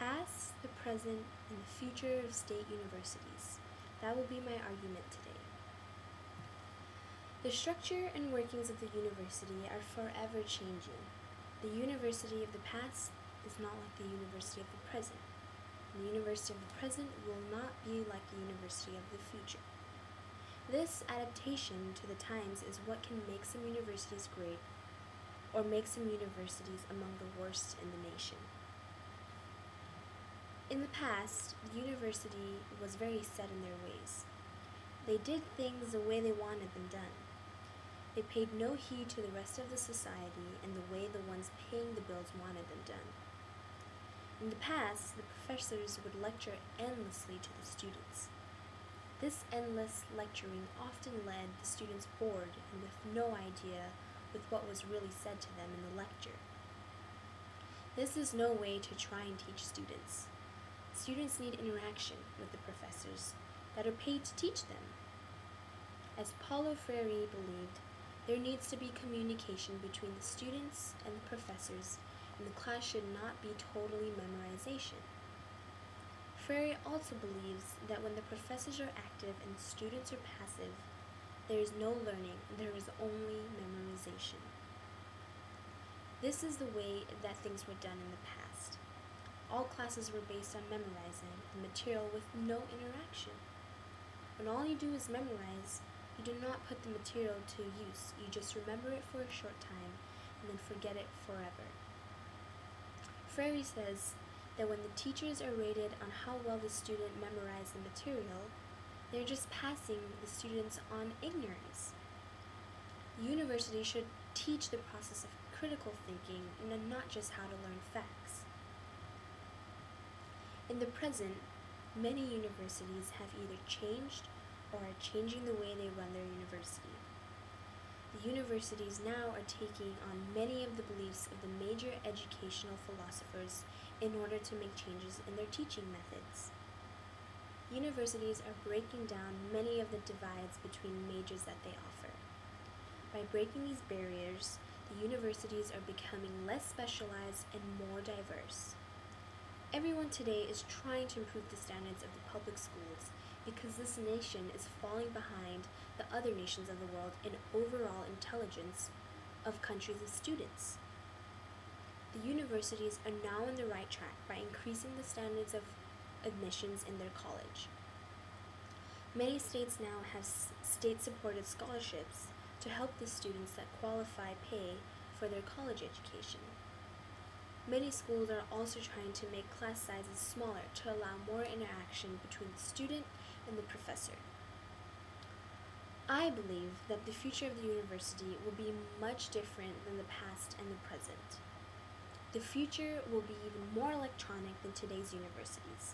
past, the present, and the future of state universities. That will be my argument today. The structure and workings of the university are forever changing. The university of the past is not like the university of the present. The university of the present will not be like the university of the future. This adaptation to the times is what can make some universities great or make some universities among the worst in the nation. In the past, the university was very set in their ways. They did things the way they wanted them done. They paid no heed to the rest of the society and the way the ones paying the bills wanted them done. In the past, the professors would lecture endlessly to the students. This endless lecturing often led the students bored and with no idea with what was really said to them in the lecture. This is no way to try and teach students. Students need interaction with the professors that are paid to teach them. As Paulo Freire believed, there needs to be communication between the students and the professors, and the class should not be totally memorization. Freire also believes that when the professors are active and the students are passive, there is no learning, there is only memorization. This is the way that things were done in the past. All classes were based on memorizing the material with no interaction. When all you do is memorize, you do not put the material to use. You just remember it for a short time and then forget it forever. Freire says that when the teachers are rated on how well the student memorized the material, they're just passing the students on ignorance. The university should teach the process of critical thinking and not just how to learn facts. In the present, many universities have either changed or are changing the way they run their university. The universities now are taking on many of the beliefs of the major educational philosophers in order to make changes in their teaching methods. Universities are breaking down many of the divides between majors that they offer. By breaking these barriers, the universities are becoming less specialized and more diverse. Everyone today is trying to improve the standards of the public schools because this nation is falling behind the other nations of the world in overall intelligence of countries of students. The universities are now on the right track by increasing the standards of admissions in their college. Many states now have state-supported scholarships to help the students that qualify pay for their college education. Many schools are also trying to make class sizes smaller to allow more interaction between the student and the professor. I believe that the future of the university will be much different than the past and the present. The future will be even more electronic than today's universities.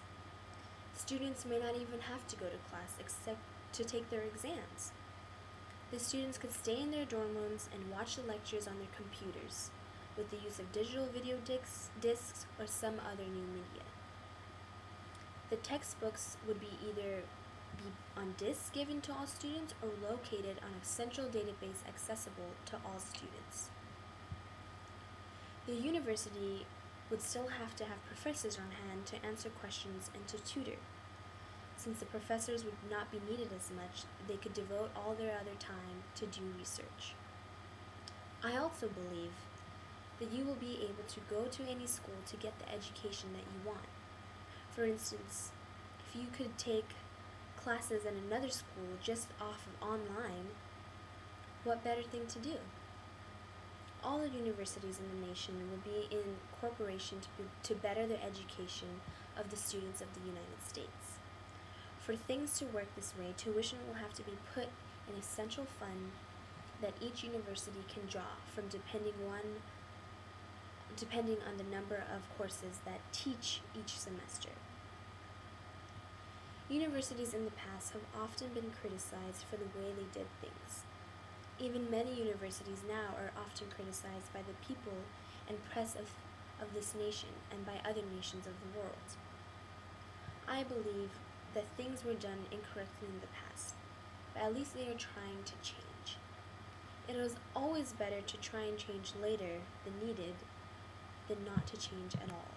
Students may not even have to go to class except to take their exams. The students could stay in their dorm rooms and watch the lectures on their computers, with the use of digital video discs or some other new media. The textbooks would be either on discs given to all students or located on a central database accessible to all students. The university would still have to have professors on hand to answer questions and to tutor. Since the professors would not be needed as much, they could devote all their other time to do research. I also believe that you will be able to go to any school to get the education that you want. For instance, if you could take classes at another school just off of online, what better thing to do? All the universities in the nation will be in cooperation to better the education of the students of the United States. For things to work this way, tuition will have to be put in a central fund that each university can draw from depending on the number of courses that teach each semester. Universities in the past have often been criticized for the way they did things. Even many universities now are often criticized by the people and press of this nation and by other nations of the world. I believe that things were done incorrectly in the past, but at least they are trying to change. It is always better to try and change later than needed than not to change at all.